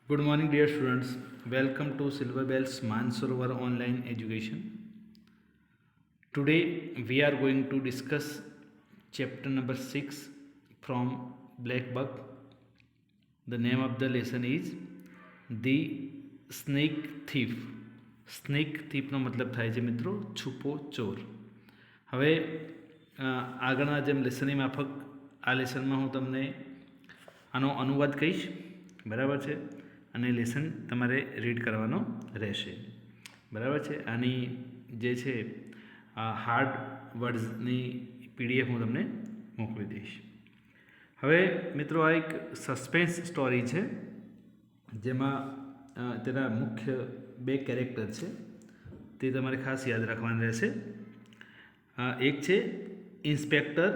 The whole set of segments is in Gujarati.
Good morning, dear students. Welcome to Silver Bells Mansarovar Online Education. Today, we are going to discuss chapter number 6 from Black Book. The name of the lesson is The Snake Thief. Snake થીફનો મતલબ થાય છે મિત્રો છુપો ચોર. હવે આગળના જેમ લેસનની માફક આ લેસનમાં હું તમને આનો અનુવાદ કહીશ, બરાબર છે, અને લેસન તમારે રીડ કરવાનો રહેશે, બરાબર છે. આની જે છે હાર્ડ વર્ડ્સની પીડીએફ હું તમને મોકલી દઈશ. હવે મિત્રો આ એક સસ્પેન્સ સ્ટોરી છે જેમાં તેના મુખ્ય બે કેરેક્ટર છે, તે તમારે ખાસ યાદ રાખવાના રહેશે. એક છે ઇન્સ્પેક્ટર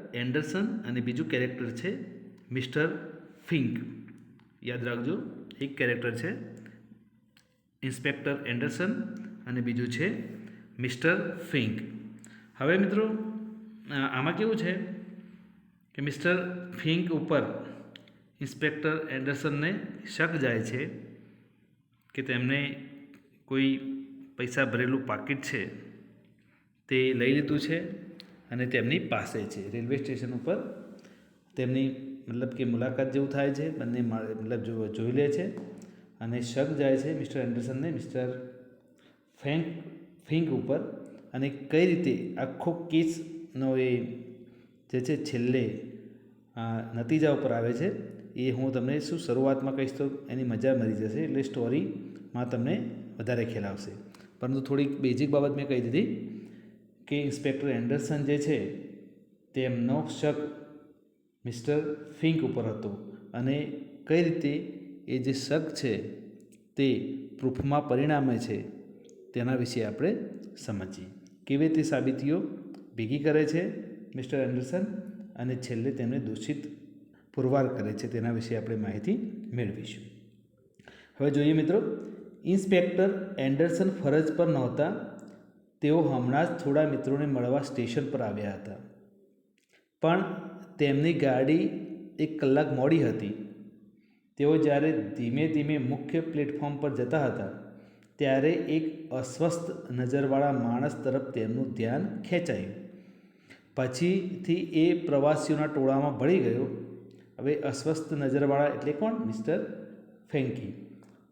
એન્ડરસન, અને બીજું કેરેક્ટર છે મિસ્ટર ફિંક. યાદ રાખજો, એક કેરેક્ટર છે ઇન્સ્પેક્ટર એન્ડરસન અને બીજું છે મિસ્ટર ફિંક. હવે મિત્રો આમાં કેવું છે કે મિસ્ટર ફિંક ઉપર ઇન્સ્પેક્ટર એન્ડરસનને શક જાય છે કે તેમને કોઈ પૈસા ભરેલું પાકીટ છે તે લઈ લીધું છે અને તેમની પાસે છે. રેલવે સ્ટેશન ઉપર તેમની મતલબ કે મુલાકાત જેવું થાય છે, બંને મતલબ જોઈ લે છે અને શક જાય છે મિસ્ટર એન્ડરસનને મિસ્ટર ફિંક ઉપર. અને કઈ રીતે આખો કેસનો એ જે છે છેલ્લે નતીજા ઉપર આવે છે એ હું તમને શરૂઆતમાં કહીશ તો એની મજા મરી જશે, એટલે સ્ટોરીમાં તમને વધારે ખ્યાલ આવશે. પરંતુ થોડીક બેઝિક બાબત મેં કહી દીધી કે ઇન્સ્પેક્ટર એન્ડરસન જે છે તેમનો શક મિસ્ટર ફિંક ઉપર હતો અને કઈ રીતે એ જે શક છે તે પ્રૂફમાં પરિણામે છે તેના વિશે આપણે સમજીએ. કેવી રીતે સાબિતીઓ ભેગી કરે છે મિસ્ટર એન્ડરસન અને છેલ્લે તેમને દોષિત પુરવાર કરે છે તેના વિશે આપણે માહિતી મેળવીશું. હવે જોઈએ મિત્રો, ઇન્સ્પેક્ટર એન્ડરસન ફરજ પર નહોતા. તેઓ હમણાં જ થોડા મિત્રોને મળવા સ્ટેશન પર આવ્યા હતા, પણ તેમની ગાડી 1 કલાક મોડી હતી. તેઓ જ્યારે ધીમે ધીમે મુખ્ય પ્લેટફોર્મ પર જતા હતા ત્યારે એક અસ્વસ્થ નજરવાળા માણસ તરફ તેમનું ધ્યાન ખેંચાયું. પછીથી એ પ્રવાસીઓના ટોળામાં ભળી ગયો. હવે અસ્વસ્થ નજરવાળા એટલે કોણ? મિસ્ટર ફેન્કી.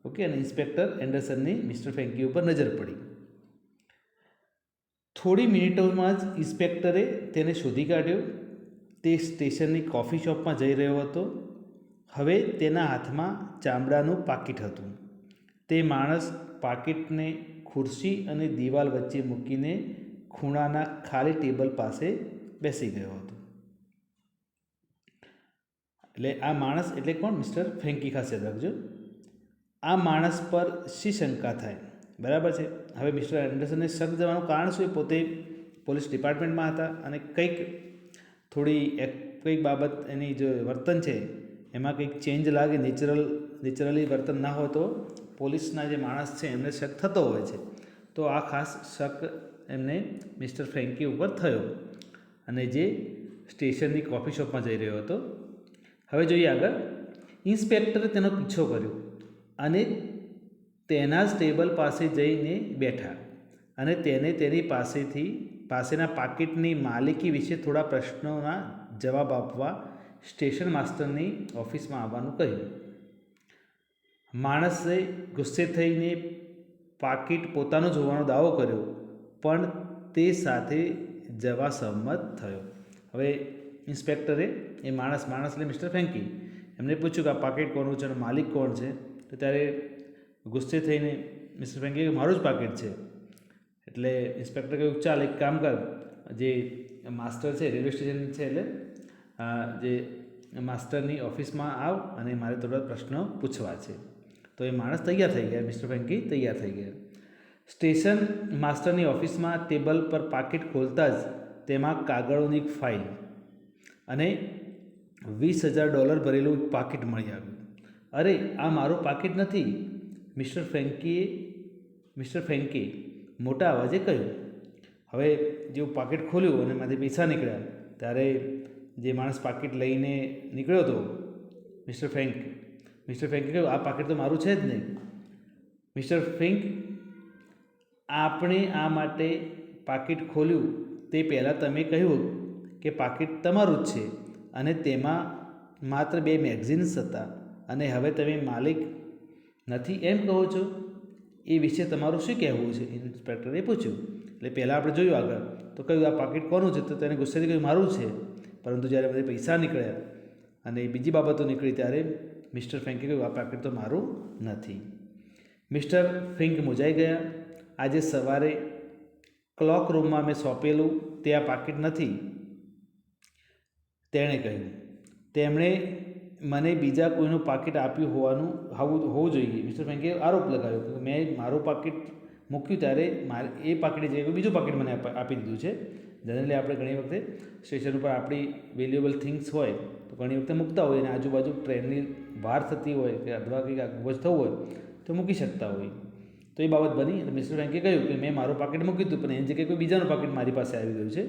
ઓકે, અને ઇન્સ્પેક્ટર એન્ડરસનની મિસ્ટર ફેન્કી ઉપર નજર પડી. થોડી મિનિટોમાં જ ઇન્સ્પેક્ટરે તેને શોધી કાઢ્યો. તે સ્ટેશનની કોફી શોપમાં જઈ રહ્યો હતો. હવે તેના હાથમાં ચામડાનું પાકીટ હતું. તે માણસ પાકીટને ખુરશી અને દિવાલ વચ્ચે મૂકીને ખૂણાના ખાલી ટેબલ પાસે બેસી ગયો હતો. એટલે આ માણસ એટલે કોણ? મિસ્ટર ફેન્કી. ખાસ યાદ રાખજો. આ માણસ પર શી શંકા થાય, બરાબર છે. હવે મિસ્ટર એન્ડરસનને શક જવાનું કારણ શું? પોતે પોલીસ ડિપાર્ટમેન્ટમાં હતા અને કંઈક બાબત એની જે વર્તન છે એમાં કંઈક ચેન્જ લાગે, નેચરલી વર્તન ના હોય તો પોલીસના જે માણસ છે એમને શક થતો હોય છે. તો આ ખાસ શક એમને મિસ્ટર ફ્રેન્કી ઉપર થયો અને જે સ્ટેશનની કોફી શોપમાં જઈ રહ્યો હતો. હવે જોઈએ આગળ. ઇન્સ્પેક્ટરે તેનો પીછો કર્યો અને તેના જ ટેબલ પાસે જઈને બેઠા અને તેને તેની પાસેના પાકીટની માલિકી વિશે થોડા પ્રશ્નોના જવાબ આપવા સ્ટેશન માસ્ટરની ઓફિસમાં આવવાનું કહ્યું. માણસે ગુસ્સે થઈને પાકીટ પોતાનું જ હોવાનો દાવો કર્યો, પણ તે સાથે જવા સંમત થયો. હવે ઇન્સ્પેક્ટરે એ માણસ એટલે મિસ્ટર ફેન્કી એમને પૂછ્યું કે આ પાકીટ કોનું છે અને માલિક કોણ છે? તો ત્યારે ગુસ્સે થઈને મિસ્ટર ફેન્કી કે મારું જ પાકીટ છે. એટલે ઇન્સ્પેક્ટર કહ્યું, ચાલ એક કામ કર, જે માસ્ટર છે રેલવે સ્ટેશન છે એટલે જે માસ્ટરની ઓફિસમાં આવ અને મારે થોડા પ્રશ્નો પૂછવા છે. તો એ માણસ તૈયાર થઈ ગયા, મિસ્ટર ફેન્કી તૈયાર થઈ ગયા. સ્ટેશન માસ્ટરની ઓફિસમાં ટેબલ પર પાકીટ ખોલતા જ તેમાં કાગળોની એક ફાઇલ અને $20,000 ભરેલું એક પાકીટ મળી આવ્યું. અરે, આ મારું પાકીટ નથી, મિસ્ટર ફેન્કી મોટા અવાજે કહ્યું. હવે જેવું પાકીટ ખોલ્યું અને એમાંથી પૈસા નીકળ્યા ત્યારે જે માણસ પાકીટ લઈને નીકળ્યો હતો, મિસ્ટર ફ્રેન્કે કહ્યું, આ પાકીટ તો મારું છે જ નહીં. મિસ્ટર ફ્રેન્ક, આપણે આ માટે પાકીટ ખોલ્યું તે પહેલાં તમે કહ્યું કે પાકીટ તમારું જ છે અને તેમાં માત્ર 2 મેગઝીન્સ હતા અને હવે તમે માલિક નથી એમ કહો છો. એ વિશે તમારું શું કહેવું છે? ઇન્સ્પેક્ટરે પૂછ્યું. એટલે પહેલાં આપણે જોયું આગળ તો કહ્યું આ પાકીટ કોનું છે, તો તેને ગુસ્સેથી કહ્યું મારું છે. પરંતુ જ્યારે બધે પૈસા નીકળ્યા અને બીજી બાબતો નીકળી ત્યારે મિસ્ટર ફ્રેન્કે કહ્યું આ પાકીટ તો મારું નથી. મિસ્ટર ફ્રેન્ક મૂંઝાઈ ગયા. આજે સવારે ક્લોક રૂમમાં મેં સોંપેલું તે આ પાકીટ નથી, તેણે કહ્યું. તેમણે મને બીજા કોઈનું પાકીટ આપ્યું હોવું જોઈએ. મિસ્ટર ફ્રેન્કે આરોપ લગાવ્યો કે મેં મારું પાકીટ મૂક્યું ત્યારે મારે એ પાકીટ જે બીજું પાકીટ મને આપી દીધું છે. જનરલી આપણે ઘણી વખતે સ્ટેશન ઉપર આપણી વેલ્યુએબલ થિંગ્સ હોય તો ઘણી વખતે મૂકતા હોય અને આજુબાજુ ટ્રેનની વાર થતી હોય કે અથવા કંઈક આગળ થવું હોય તો મૂકી શકતા હોય. તો એ બાબત બની એટલે મિસ્ટર ફ્રેન્કે કહ્યું કે મેં મારું પાકીટ મૂક્યું હતું પણ એની જગ્યાએ કોઈ બીજાનું પાકીટ મારી પાસે આવી ગયું છે.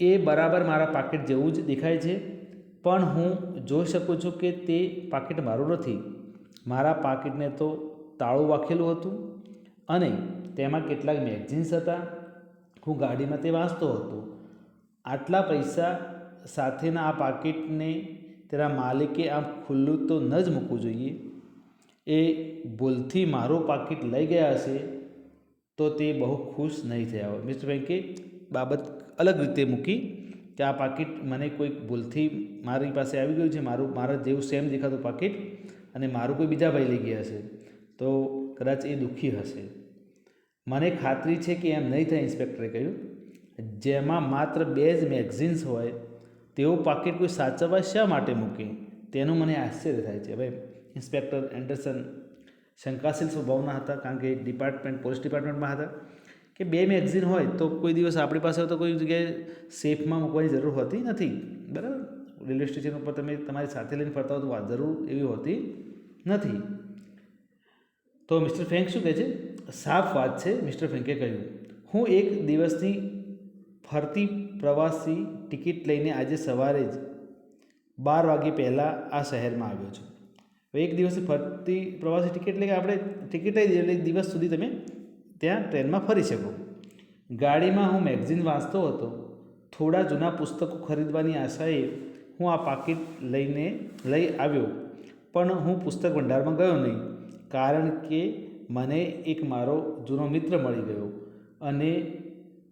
એ બરાબર મારા પાકીટ જેવું જ દેખાય છે પણ હું જોઈ શકું છું કે તે પાકીટ મારું નથી. મારા પાકીટને તો તાળું વાંખેલું હતું અને તેમાં કેટલાક મેગઝીન્સ હતા. હું ગાડીમાં તે વાંચતો હતો. આટલા પૈસા સાથેના આ પાકીટને તેના માલિકે આમ ખુલ્લું તો ન જ મૂકવું જોઈએ. એ ભૂલથી મારું પાકીટ લઈ ગયા હશે તો તે બહુ ખુશ નહીં થયા હોય. મિસ્ટર ફ્રેન્કે બાબત અલગ રીતે મૂકી કે આ પાકીટ મને કોઈક ભૂલથી મારી પાસે આવી ગયું છે, મારા જેવું સેમ દેખાતું પાકીટ, અને મારું કોઈ બીજા ભાઈ લઈ ગયા હશે તો કદાચ એ દુઃખી હશે. મને ખાતરી છે કે એમ નહીં થાય, ઇન્સ્પેક્ટરે કહ્યું. જેમાં માત્ર 2 જ મેગઝીન્સ હોય તેવું પાકીટ કોઈ સાચવવા શા માટે મૂકે તેનું મને આશ્ચર્ય થાય છે. હવે ઇન્સ્પેક્ટર એન્ડરસન શંકાશીલ સ્વભાવના હતા કારણ કે પોલીસ ડિપાર્ટમેન્ટમાં હતા કે 2 મેગઝીન હોય તો કોઈ દિવસ આપણી પાસે તો કોઈ જગ્યાએ સેફમાં મૂકવાની જરૂર હોતી નથી. બરાબર, રેલવે સ્ટેશન ઉપર તમે તમારી સાથે લઈને ફરતા હો તો જરૂર એવી હોતી નથી. તો મિસ્ટર ફ્રેન્ક શું કહે છે? સાફ વાત છે, મિસ્ટર ફ્રેન્કે કહ્યું. હું એક દિવસની ફરતી પ્રવાસી ટિકિટ લઈને આજે સવારે જ 12 વાગે પહેલાં આ શહેરમાં આવ્યો છું. એક દિવસની ફરતી પ્રવાસી ટિકિટ એટલે કે આપણે ટિકિટ લઈ દઈએ એટલે એક દિવસ સુધી તમે ત્યાં ટ્રેનમાં ફરી શકો. ગાડીમાં હું મેગઝીન વાંચતો હતો. થોડા જૂના પુસ્તકો ખરીદવાની આશાએ હું આ પાકીટ લઈ આવ્યો પણ હું પુસ્તક ભંડારમાં ગયો નહીં કારણ કે મને એક મારો જૂનો મિત્ર મળી ગયો અને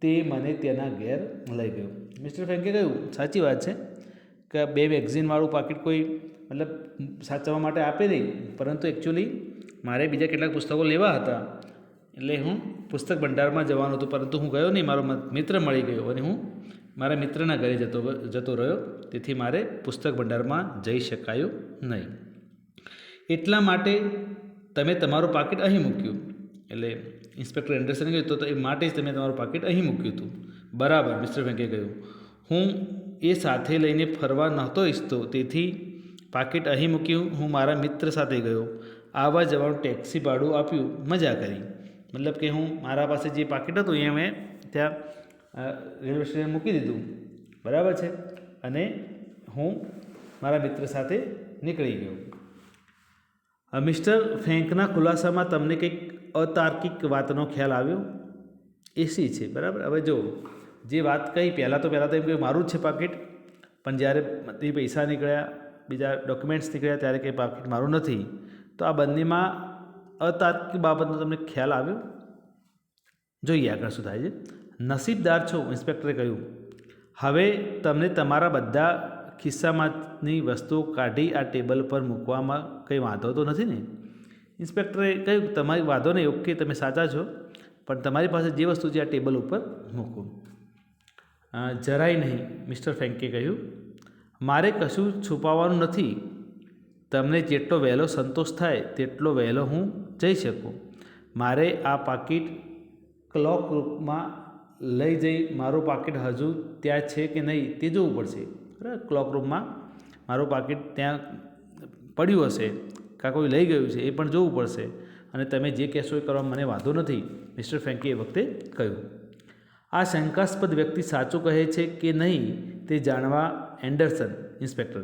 તે મને તેના ઘેર લઈ ગયો. મિસ્ટર ફ્રેન્કે કહ્યું સાચી વાત છે કે 2 મેગઝીનવાળું પાકીટ કોઈ મતલબ સાચવવા માટે આપે નહીં, પરંતુ એકચ્યુઅલી મારે બીજા કેટલાક પુસ્તકો લેવા હતા એટલે હું પુસ્તક ભંડારમાં જવાનું હતું પરંતુ હું ગયો નહીં, મારો મિત્ર મળી ગયો અને હું મારા મિત્રના ઘરે જતો રહ્યો, તેથી મારે પુસ્તક ભંડારમાં જઈ શકાયું નહીં. એટલા માટે તમે તમારું પાકીટ અહીં મૂક્યું. એટલે ઇન્સ્પેક્ટર એન્ડરસને કહ્યું તો એ માટે જ તમે તમારું પાકીટ અહીં મૂક્યું હતું. બરાબર, મિસ્ટર ફ્રેન્કે કહ્યું. હું એ સાથે લઈને ફરવા નહોતો ઈચ્છતો તેથી પાકીટ અહીં મૂક્યું. હું મારા મિત્ર સાથે ગયો. આવવા જવાનું ટેક્સી ભાડું આપ્યું, મજા કરી. મતલબ કે હું મારા પાસે જે પાકીટ હતું એ મેં ત્યાં રેલવે સ્ટેશન મૂકી દીધું. બરાબર છે, અને હું મારા મિત્ર સાથે નીકળી ગયો. મિસ્ટર ફ્રેન્કના ખુલાસામાં તમને કંઈક અતાર્કિક વાતનો ખ્યાલ આવ્યો? એ શી છે? બરાબર, હવે જો જે વાત કહી પહેલાં તો એમ કે મારું જ છે પાકીટ, પણ જ્યારે તે પૈસા નીકળ્યા, બીજા ડોક્યુમેન્ટ્સ નીકળ્યા ત્યારે કંઈ પાકીટ મારું નથી. તો આ બંનેમાં અતાર્કિક બાબતનો તમને ખ્યાલ આવ્યો? જોઈએ આગળ શું થાય છે. નસીબદાર છો, ઇન્સ્પેક્ટરે કહ્યું. હવે તમને તમારા બધા ખિસ્સામાંની વસ્તુઓ કાઢી આ ટેબલ પર મૂકવામાં કંઈ વાંધો તો નથી ને? ઇન્સ્પેક્ટરે કહ્યું તમારી વાંધો નહીં, ઓકે, તમે સાચા છો, પણ તમારી પાસે જે વસ્તુ છે આ ટેબલ ઉપર મૂકો. જરાય નહીં, મિસ્ટર ફ્રેન્કે કહ્યું. મારે કશું છુપાવવાનું નથી. તમને જેટલો વહેલો સંતોષ થાય તેટલો વહેલો હું જઈ શકું. મારે આ પાકીટ ક્લોક રૂમમાં લઈ જઈ મારું પાકીટ હજુ ત્યાં છે કે નહીં તે જોવું પડશે. બરાબર, ક્લોક રૂમમાં મારું પાકીટ ત્યાં પડ્યું હશે કાં કોઈ લઈ ગયું છે એ પણ જોવું પડશે, અને તમે જે કહેશો એ કરવા મને વાંધો નથી, મિસ્ટર ફ્રેન્કે એ વખતે કહ્યું. આ શંકાસ્પદ વ્યક્તિ સાચું કહે છે કે નહીં તે જાણવા એન્ડરસન ઇન્સ્પેક્ટર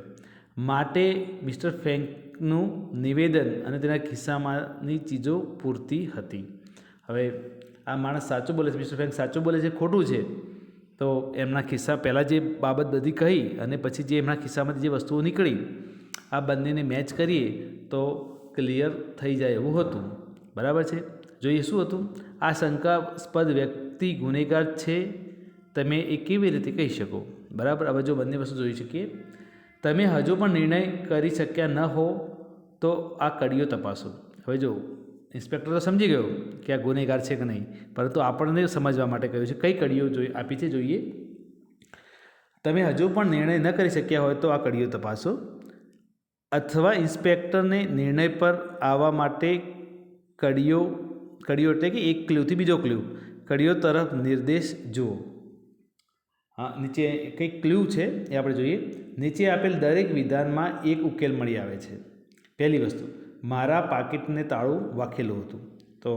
માટે મિસ્ટર ફ્રેન્કનું નિવેદન અને તેના ખિસ્સામાંની ચીજો પૂરતી હતી. હવે આ માણસ સાચું બોલે છે, મિસ્ટર ફ્રેન્ક સાચું બોલે છે, ખોટું છે? તો એમના ખિસ્સા પહેલાં જે બાબત બધી કહી અને પછી જે એમના ખિસ્સામાંથી જે વસ્તુઓ નીકળી, આ બંનેને મેચ કરીએ તો ક્લિયર થઈ જાય એવું હતું. બરાબર છે? જોઈએ શું હતું? આ શંકાસ્પદ વ્યક્તિ ગુનેગાર છે તમે એ કેવી રીતે કહી શકો? બરાબર. હવે જો બંને વસ્તુ જોઈ શકીએ. તમે હજુ પણ નિર્ણય કરી શક્યા ન હો તો આ કડીઓ તપાસો. હવે જો ઇન્સ્પેક્ટર તો સમજી ગયો કે આ ગુનેગાર છે કે નહીં, પરંતુ આપણને સમજવા માટે કહ્યું છે કઈ કડીઓ આપી છે જોઈએ. તમે હજુ પણ નિર્ણય ન કરી શક્યા હોય તો આ કડીઓ તપાસો, અથવા ઇન્સ્પેક્ટરને નિર્ણય પર આવવા માટે કડીઓ એટલે કે એક ક્લ્યુથી બીજો ક્લ્યુ, કડીઓ તરફ નિર્દેશ જુઓ. હા, નીચે કંઈક ક્લ્યુ છે એ આપણે જોઈએ. નીચે આપેલ દરેક વિધાનમાં એક ઉકેલ મળી આવે છે. પહેલી વસ્તુ, મારા પાકીટને તાળું વાંખેલું હતું. તો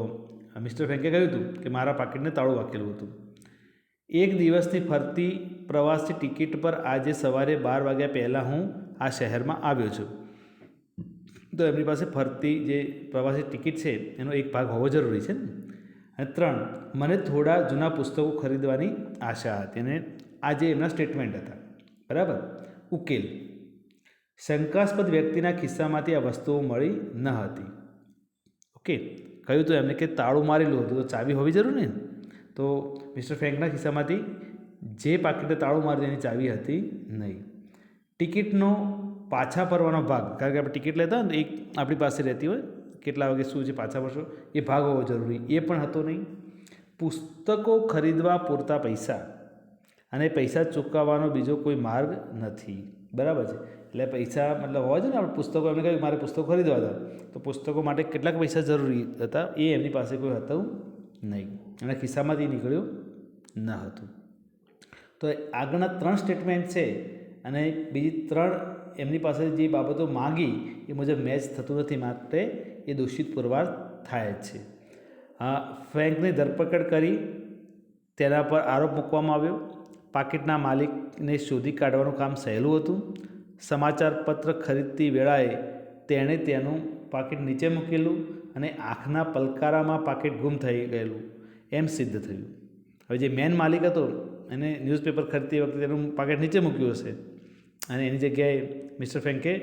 મિસ્ટર ફ્રેન્કે કહ્યું હતું કે મારા પાકીટને તાળું વાંખેલું હતું. એક દિવસની ફરતી પ્રવાસી ટિકિટ પર આજે સવારે 12 વાગ્યા પહેલાં હું આ શહેરમાં આવ્યો છું. તો એમની પાસે ફરતી જે પ્રવાસી ટિકિટ છે એનો એક ભાગ હોવો જરૂરી છે ને. અને 3, મને થોડા જૂના પુસ્તકો ખરીદવાની આશા હતી. અને આ જે એમના સ્ટેટમેન્ટ હતા. બરાબર. ઉકેલ, શંકાસ્પદ વ્યક્તિના ખિસ્સામાંથી આ વસ્તુઓ મળી ન હતી. ઓકે, કહ્યું તો એમને કે તાળું મારેલું હતું તો ચાવી હોવી જરૂરી ને. તો મિસ્ટર ફ્રેન્કના ખિસ્સામાંથી જે પાકીટે તાળું મારેલું એની ચાવી હતી નહીં. ટિકિટનો પાછા ફરવાનો ભાગ, કારણ કે આપણે ટિકિટ લેતા હોય ને એક આપણી પાસે રહેતી હોય, કેટલા વાગે શું છે પાછા ફરશો, એ ભાગ હોવો જરૂરી, એ પણ હતો નહીં. પુસ્તકો ખરીદવા પૂરતા પૈસા અને પૈસા ચૂકવવાનો બીજો કોઈ માર્ગ નથી. બરાબર છે? એટલે પૈસા મતલબ હોવા જોઈએ ને. આપણે પુસ્તકો, એમને કહ્યું મારે પુસ્તકો ખરીદવા હતા, તો પુસ્તકો માટે કેટલાક પૈસા જરૂરી હતા, એ એમની પાસે કોઈ હતું નહીં. એના ખિસ્સામાંથી નીકળ્યું ન હતું. તો આગળના 3 સ્ટેટમેન્ટ છે અને બીજી 3 એમની પાસે જે બાબતો માગી એ મુજબ મેચ થતું નથી, માટે એ દોષિત પુરવાર થાય જ છે. ફ્રેન્કની ધરપકડ કરી તેના પર આરોપ મૂકવામાં આવ્યો. પાકીટના માલિકને શોધી કાઢવાનું કામ સહેલું હતું. સમાચાર પત્ર ખરીદતી વેળાએ તેણે તેનું પાકીટ નીચે મૂકેલું અને આંખના પલકારામાં પાકીટ ગુમ થઈ ગયેલું એમ સિદ્ધ થયું. હવે જે મેન માલિક હતો એને ન્યૂઝપેપર ખરીદતી વખતે તેનું પાકીટ નીચે મૂક્યું હશે અને એની જગ્યાએ મિસ્ટર ફ્રેન્કે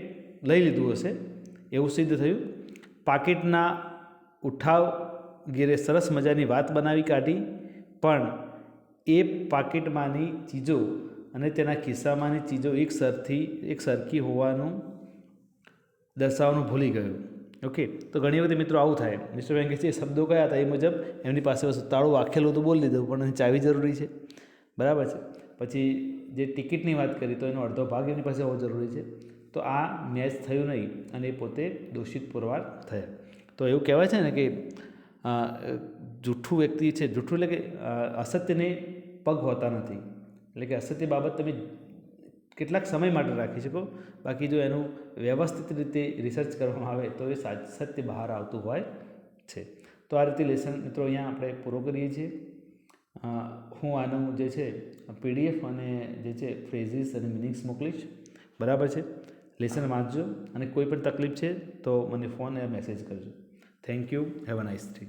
લઈ લીધું હશે એવું સિદ્ધ થયું. પાકીટના ઉઠાવગીરે સરસ મજાની વાત બનાવી કાઢી, પણ એ પાકીટમાંની ચીજો અને તેના ખિસ્સામાંની ચીજો એક સરખી હોવાનું દર્શાવવાનું ભૂલી ગયું. ઓકે, તો ઘણી વખત મિત્રો આવું થાય. મિસ્ટર ફ્રેન્કે જે શબ્દો કયા હતા એ મુજબ એમની પાસે તાળું વાંખેલું તો બોલી દીધું, પણ એની ચાવી જરૂરી છે. બરાબર છે? પછી જે ટિકિટની વાત કરી તો એનો અડધો ભાગ એમની પાસે હોવો જરૂરી છે. તો આ મેચ થયું નહીં અને એ પોતે દોષિત પુરવાર થયા. તો એવું કહેવાય છે ને કે જૂઠું વ્યક્તિ છે, જૂઠું એટલે કે અસત્યને પગ હોતા નથી. એટલે કે અસત્ય બાબત તમે કેટલાક સમય માટે રાખી શકો, બાકી જો એનું વ્યવસ્થિત રીતે રિસર્ચ કરવામાં આવે તો એ સત્ય બહાર આવતું હોય છે. તો આ રીતે લેસન મિત્રો અહીંયા આપણે પૂરો કરીએ છીએ. હું આનું જે છે PDF અને જે છે ફ્રેઝિસ અને મિનિંગ્સ મોકલીશ. બરાબર છે? લેસન વાંચજો અને કોઈ પણ તકલીફ છે તો મને ફોન યા મેસેજ કરજો. Thank you. Have a nice day.